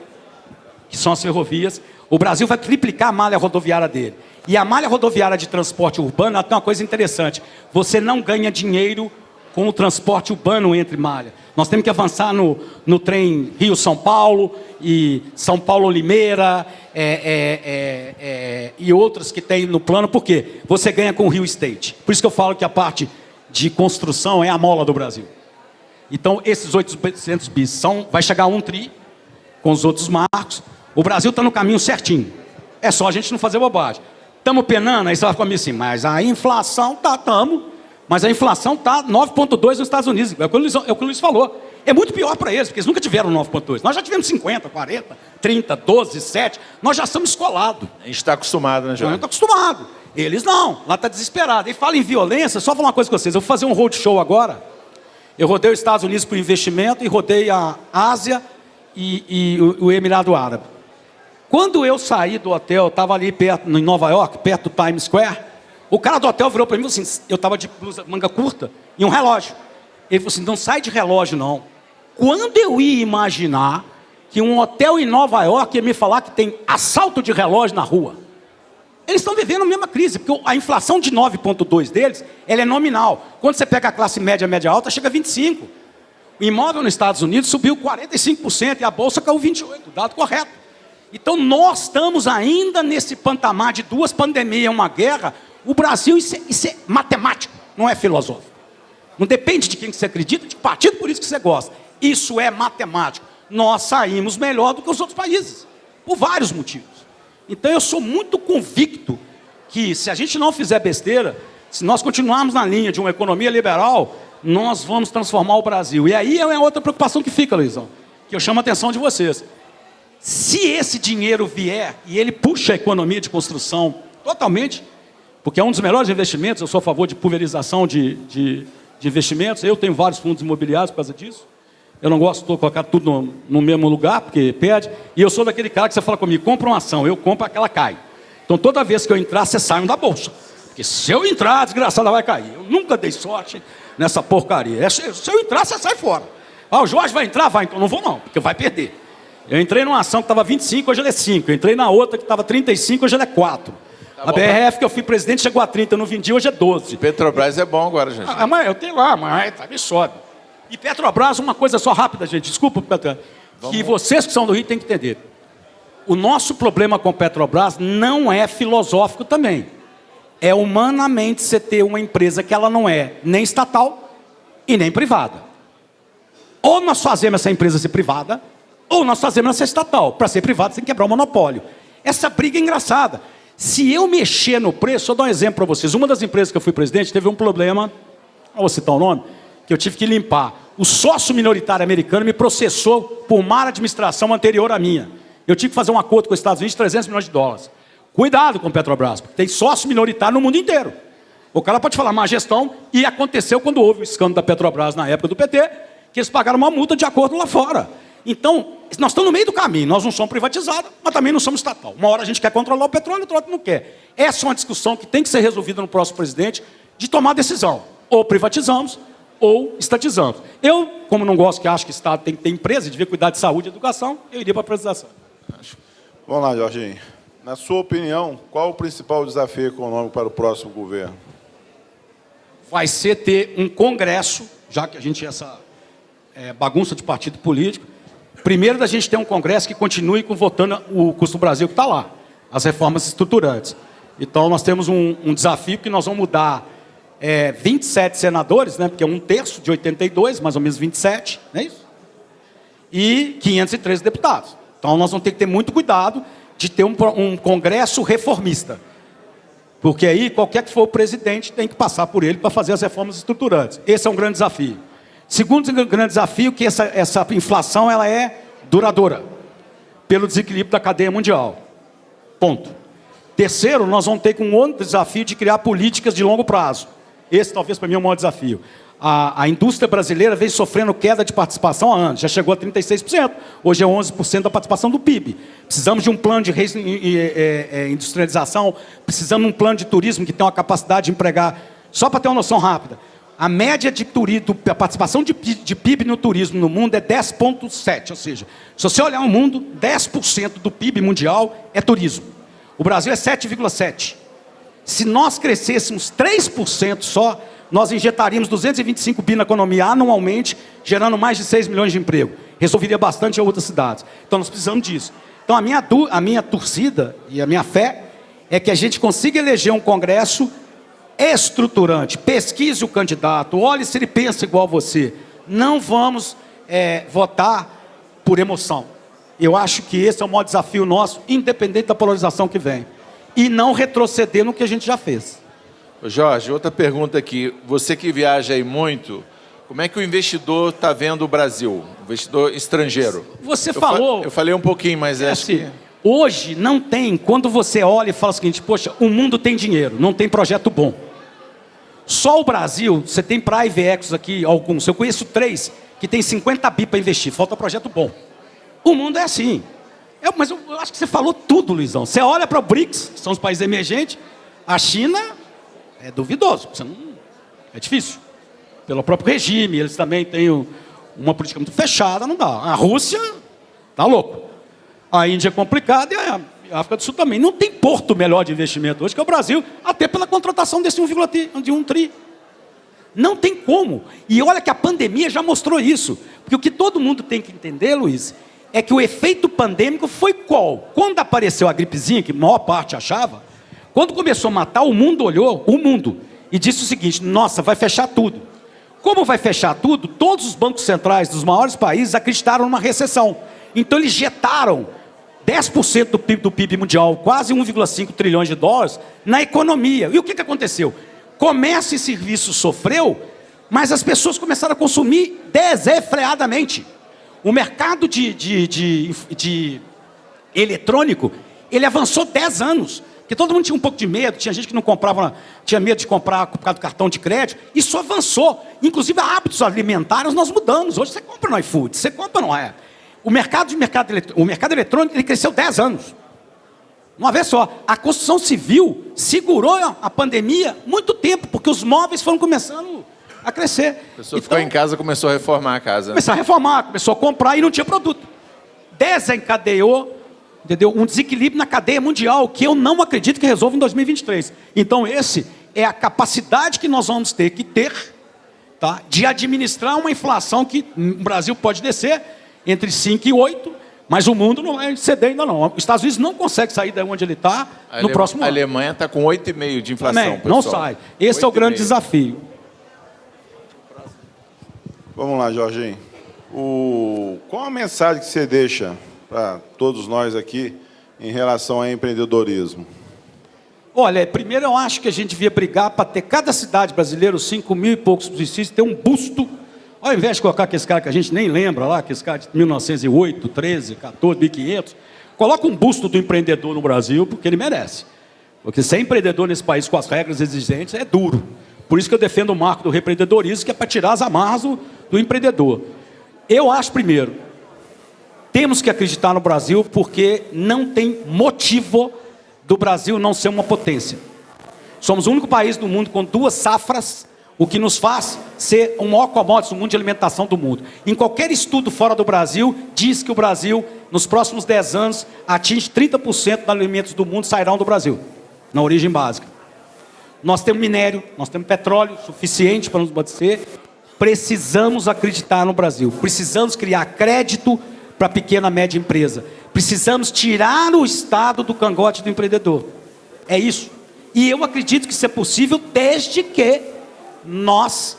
que são as ferrovias. O Brasil vai triplicar a malha rodoviária dele. E a malha rodoviária de transporte urbano tem uma coisa interessante. Você não ganha dinheiro com o transporte urbano entre malha. Nós temos que avançar no trem Rio-São Paulo e São Paulo-Limeira e outros que tem no plano. Por quê? Você ganha com o Rio State. Por isso que eu falo que a parte de construção é a mola do Brasil. Então, esses 800 bis vai chegar a 1 tri com os outros marcos. O Brasil está no caminho certinho. É só a gente não fazer bobagem. Estamos penando, aí você vai falar assim, mas a inflação mas a inflação está 9,2 nos Estados Unidos. É o que o Luiz falou. É muito pior para eles, porque eles nunca tiveram 9,2. Nós já tivemos 50, 40, 30, 12, 7. Nós já estamos escolados. A gente está acostumado, né, Jorge? A gente está acostumado. Eles não. Lá está desesperado. E fala em violência, só falar uma coisa com vocês. Eu vou fazer um roadshow agora. Eu rodei os Estados Unidos por investimento e rodei a Ásia e o Emirado Árabe. Quando eu saí do hotel, estava ali perto, em Nova York, perto do Times Square, o cara do hotel virou para mim e falou assim, eu estava de blusa, manga curta e um relógio. Ele falou assim, não sai de relógio não. Quando eu ia imaginar que um hotel em Nova York ia me falar que tem assalto de relógio na rua? Eles estão vivendo a mesma crise, porque a inflação de 9,2 deles, ela é nominal. Quando você pega a classe média, média alta, chega a 25%. O imóvel nos Estados Unidos subiu 45% e a bolsa caiu 28%, dado correto. Então nós estamos ainda nesse patamar de 2 pandemias, uma guerra. O Brasil, isso é matemático, não é filosófico. Não depende de quem que você acredita, de que partido por isso que você gosta. Isso é matemático. Nós saímos melhor do que os outros países, por vários motivos. Então eu sou muito convicto que se a gente não fizer besteira, se nós continuarmos na linha de uma economia liberal, nós vamos transformar o Brasil. E aí é outra preocupação que fica, Luizão, que eu chamo a atenção de vocês. Se esse dinheiro vier e ele puxa a economia de construção totalmente, porque é um dos melhores investimentos, eu sou a favor de pulverização de investimentos, eu tenho vários fundos imobiliários por causa disso. Eu não gosto de colocar tudo no mesmo lugar, porque perde. E eu sou daquele cara que você fala comigo, compra uma ação, eu compro, aquela cai. Então toda vez que eu entrar, vocês saiam da bolsa. Porque Porque se eu entrar, a desgraçada vai cair. Eu nunca dei sorte nessa porcaria. Se eu entrar, você sai fora. O Jorge vai entrar? Vai, então não vou não, porque vai perder. Eu entrei numa ação que estava 25, hoje ela é 5. Eu entrei na outra que estava 35, hoje ela é 4. A BRF, que eu fui presidente, chegou a 30, eu não vendi, hoje é 12. Petrobras é bom agora, gente. Mas eu tenho lá, mas tá, me sobe. E Petrobras, uma coisa só rápida, gente, desculpa, que vocês que são do Rio têm que entender. O nosso problema com Petrobras não é filosófico também. É humanamente você ter uma empresa que ela não é nem estatal e nem privada. Ou nós fazemos essa empresa ser privada, ou nós fazemos ela ser estatal. Para ser privada, você tem que quebrar o monopólio. Essa briga é engraçada. Se eu mexer no preço, eu dou um exemplo para vocês. Uma das empresas que eu fui presidente teve um problema, não vou citar o nome, que eu tive que limpar. O sócio minoritário americano me processou por má administração anterior à minha. Eu tive que fazer um acordo com os Estados Unidos de 300 milhões de dólares. Cuidado com o Petrobras, porque tem sócio minoritário no mundo inteiro. O cara pode falar má gestão, e aconteceu quando houve o escândalo da Petrobras na época do PT, que eles pagaram uma multa de acordo lá fora. Então, nós estamos no meio do caminho. Nós não somos privatizados, mas também não somos estatal. Uma hora a gente quer controlar o petróleo, outra hora não quer. Essa é uma discussão que tem que ser resolvida no próximo presidente, de tomar decisão. Ou privatizamos, ou estatizamos. Eu, como não gosto, que acho que o Estado tem que ter empresa e devia cuidar de saúde e educação, eu iria para a privatização. Vamos lá, Jorginho. Na sua opinião, qual o principal desafio econômico para o próximo governo? Vai ser ter um congresso, já que a gente tinha essa bagunça de partido político. Primeiro, da gente ter um congresso que continue votando o custo do Brasil que está lá, as reformas estruturantes. Então, nós temos um desafio que nós vamos mudar 27 senadores, né, porque é 1/3 de 82, mais ou menos 27, não é isso? E 513 deputados. Então, nós vamos ter que ter muito cuidado de ter um congresso reformista. Porque aí, qualquer que for o presidente, tem que passar por ele para fazer as reformas estruturantes. Esse é um grande desafio. Segundo grande desafio, que essa inflação ela é duradoura, pelo desequilíbrio da cadeia mundial. Ponto. Terceiro, nós vamos ter um outro desafio de criar políticas de longo prazo. Esse, talvez, para mim, é o maior desafio. A indústria brasileira vem sofrendo queda de participação há anos. Já chegou a 36%. Hoje é 11% da participação do PIB. Precisamos de um plano de industrialização. Precisamos de um plano de turismo que tenha uma capacidade de empregar. Só para ter uma noção rápida. A média de a participação de PIB no turismo no mundo é 10,7%. Ou seja, se você olhar o mundo, 10% do PIB mundial é turismo. O Brasil é 7,7%. Se nós crescêssemos 3% só, nós injetaríamos 225 bi na economia anualmente, gerando mais de 6 milhões de empregos. Resolveria bastante em outras cidades. Então, nós precisamos disso. Então, a minha torcida e a minha fé é que a gente consiga eleger um Congresso estruturante. Pesquise o candidato, olhe se ele pensa igual a você. Não vamos votar por emoção. Eu acho que esse é o maior desafio nosso, independente da polarização que vem. E não retroceder no que a gente já fez. Jorge, outra pergunta aqui. Você que viaja aí muito, como é que o investidor está vendo o Brasil? O investidor estrangeiro. Você falou... Eu falei um pouquinho, mas acho que... Hoje não tem, quando você olha e fala o seguinte, poxa, o mundo tem dinheiro, não tem projeto bom. Só o Brasil, você tem Private Equity aqui, alguns, eu conheço 3 que tem 50 bi para investir, falta projeto bom. O mundo é assim. Mas eu acho que você falou tudo, Luizão. Você olha para o BRICS, que são os países emergentes, a China é duvidoso, é difícil. Pelo próprio regime, eles também têm uma política muito fechada, não dá. A Rússia está louco. A Índia é complicada e a África do Sul também. Não tem porto melhor de investimento hoje que o Brasil, até pela contratação desse 1,1 tri. Não tem como. E olha que a pandemia já mostrou isso. Porque o que todo mundo tem que entender, Luiz, é que o efeito pandêmico foi qual? Quando apareceu a gripezinha, que a maior parte achava, quando começou a matar, o mundo olhou, e disse o seguinte, nossa, vai fechar tudo. Como vai fechar tudo? Todos os bancos centrais dos maiores países acreditaram numa recessão. Então eles injetaram 10% do PIB mundial, quase 1,5 trilhões de dólares, na economia. E o que aconteceu? Comércio e serviço sofreu, mas as pessoas começaram a consumir desenfreadamente. O mercado de eletrônico, ele avançou 10 anos. Porque todo mundo tinha um pouco de medo, tinha gente que não comprava, tinha medo de comprar por causa do cartão de crédito. Isso avançou. Inclusive, hábitos alimentares nós mudamos. Hoje você compra no iFood, você compra no... O mercado eletrônico ele cresceu 10 anos. Uma vez só, a construção civil segurou a pandemia muito tempo, porque os móveis foram começando a crescer. A pessoa ficou em casa e começou a reformar a casa. Começou a reformar, começou a comprar e não tinha produto. Desencadeou, entendeu? Um desequilíbrio na cadeia mundial, que eu não acredito que resolva em 2023. Então, esse é a capacidade que nós vamos ter que ter, tá, de administrar uma inflação que o Brasil pode descer entre 5 e 8, mas o mundo não vai ceder ainda não. Os Estados Unidos não consegue sair de onde ele está no próximo ano. A Alemanha está com 8,5% de inflação, Também, pessoal. não sai. Esse é o grande desafio. Vamos lá, Jorginho. Qual a mensagem que você deixa para todos nós aqui em relação ao empreendedorismo? Olha, primeiro eu acho que a gente devia brigar para ter cada cidade brasileira, 5 mil e poucos municípios, ter um busto, ao invés de colocar aquele cara que a gente nem lembra lá, aquele cara de 1908, 13, 14, 1500, coloca um busto do empreendedor no Brasil, porque ele merece. Porque ser empreendedor nesse país com as regras exigentes é duro. Por isso que eu defendo o marco do empreendedorismo, que é para tirar as amarras do empreendedor. Eu acho, primeiro, temos que acreditar no Brasil, porque não tem motivo do Brasil não ser uma potência. Somos o único país do mundo com 2 safras, o que nos faz ser o maior commodity no mundo de alimentação do mundo. Em qualquer estudo fora do Brasil, diz que o Brasil, nos próximos 10 anos, atinge 30% dos alimentos do mundo sairão do Brasil, na origem básica. Nós temos minério, nós temos petróleo suficiente para nos abastecer. Precisamos acreditar no Brasil. Precisamos criar crédito para a pequena e média empresa. Precisamos tirar o Estado do cangote do empreendedor. É isso. E eu acredito que isso é possível desde que nós,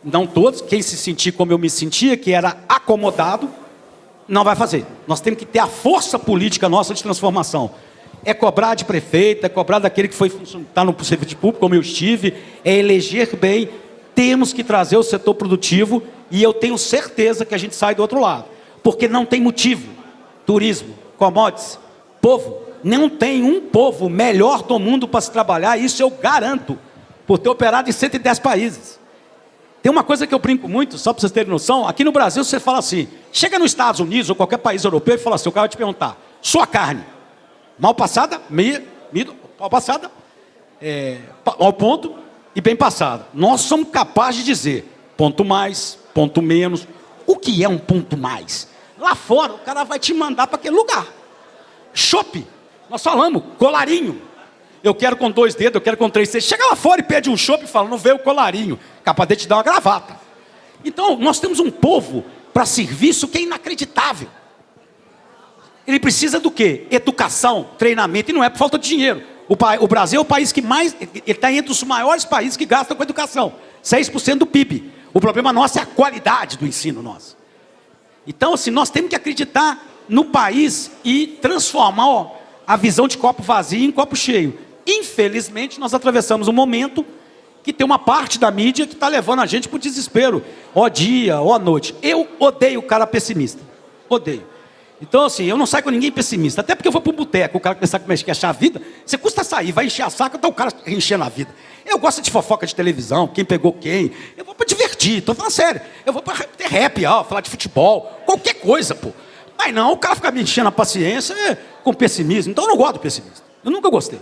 não todos, quem se sentir como eu me sentia, que era acomodado, não vai fazer. Nós temos que ter a força política nossa de transformação. É cobrar de prefeito, é cobrar daquele que está no serviço público, como eu estive, é eleger bem. Temos que trazer o setor produtivo e eu tenho certeza que a gente sai do outro lado. Porque não tem motivo. Turismo, commodities, povo. Não tem um povo melhor do mundo para se trabalhar, isso eu garanto, por ter operado em 110 países. Tem uma coisa que eu brinco muito, só para vocês terem noção, aqui no Brasil você fala assim, chega nos Estados Unidos ou qualquer país europeu e fala assim, o cara vai te perguntar, sua carne, mal passada, mal passada, ao ponto e bem passada. Nós somos capazes de dizer ponto mais, ponto menos. O que é um ponto mais? Lá fora o cara vai te mandar para aquele lugar. Chopp, nós falamos, colarinho. Eu quero com 2 dedos, eu quero com 3 dedos. Chega lá fora e pede um chopp e fala, não veio o colarinho. Capaz de te dar uma gravata. Então, nós temos um povo para serviço que é inacreditável. Ele precisa do quê? Educação, treinamento, e não é por falta de dinheiro. O Brasil é o país que mais, ele está entre os maiores países que gastam com educação. 6% do PIB. O problema nosso é a qualidade do ensino nosso. Então, assim, nós temos que acreditar no país e transformar a visão de copo vazio em copo cheio. Infelizmente, nós atravessamos um momento que tem uma parte da mídia que está levando a gente para o desespero. Ó dia, ó noite. Eu odeio o cara pessimista. Odeio. Então, assim, eu não saio com ninguém pessimista. Até porque eu vou para o boteco, o cara começar a achar a vida. Você custa sair, vai encher a saca, então o cara enchendo a vida. Eu gosto de fofoca de televisão, quem pegou quem. Eu vou para divertir, estou falando sério. Eu vou para ter rap, falar de futebol, qualquer coisa, pô. Mas não, o cara fica me enchendo a paciência com pessimismo. Então eu não gosto do pessimista. Eu nunca gostei.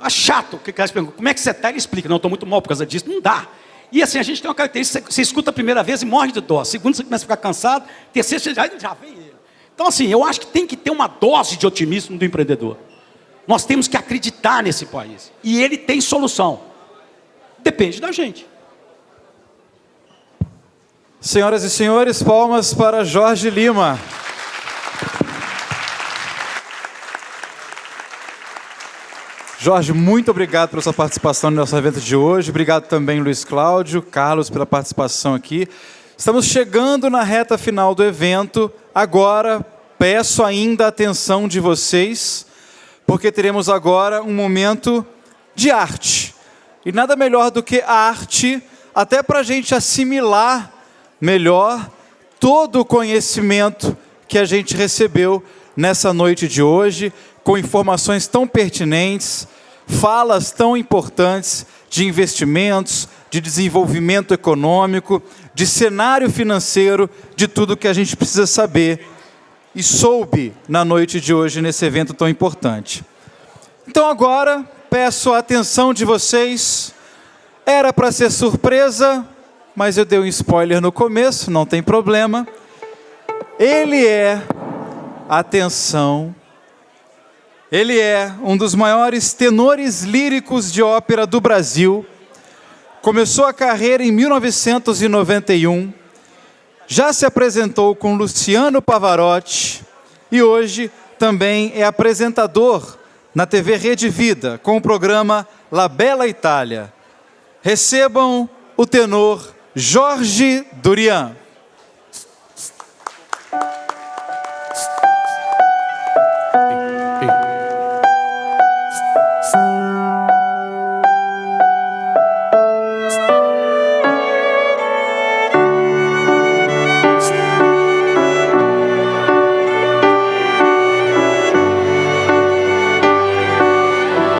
É chato que o cara pergunta, como é que você está? Ele explica, não, estou muito mal por causa disso. Não dá. E assim, a gente tem uma característica, você escuta a primeira vez e morre de dó. Segunda, você começa a ficar cansado. Terceira, você já vem ele. Então assim, eu acho que tem que ter uma dose de otimismo do empreendedor. Nós temos que acreditar nesse país. E ele tem solução. Depende da gente. Senhoras e senhores, palmas para Jorge Lima. Jorge, muito obrigado pela sua participação no nosso evento de hoje. Obrigado também, Luiz Cláudio, Carlos, pela participação aqui. Estamos chegando na reta final do evento. Agora, peço ainda a atenção de vocês, porque teremos agora um momento de arte. E nada melhor do que a arte, até para a gente assimilar melhor todo o conhecimento que a gente recebeu nessa noite de hoje, com informações tão pertinentes, falas tão importantes de investimentos, de desenvolvimento econômico, de cenário financeiro, de tudo que a gente precisa saber e soube na noite de hoje, nesse evento tão importante. Então agora, peço a atenção de vocês. Era para ser surpresa, mas eu dei um spoiler no começo, não tem problema. Ele é, atenção, ele é um dos maiores tenores líricos de ópera do Brasil. Começou a carreira em 1991, já se apresentou com Luciano Pavarotti e hoje também é apresentador na TV Rede Vida, com o programa La Bella Itália. Recebam o tenor Jorge Durian.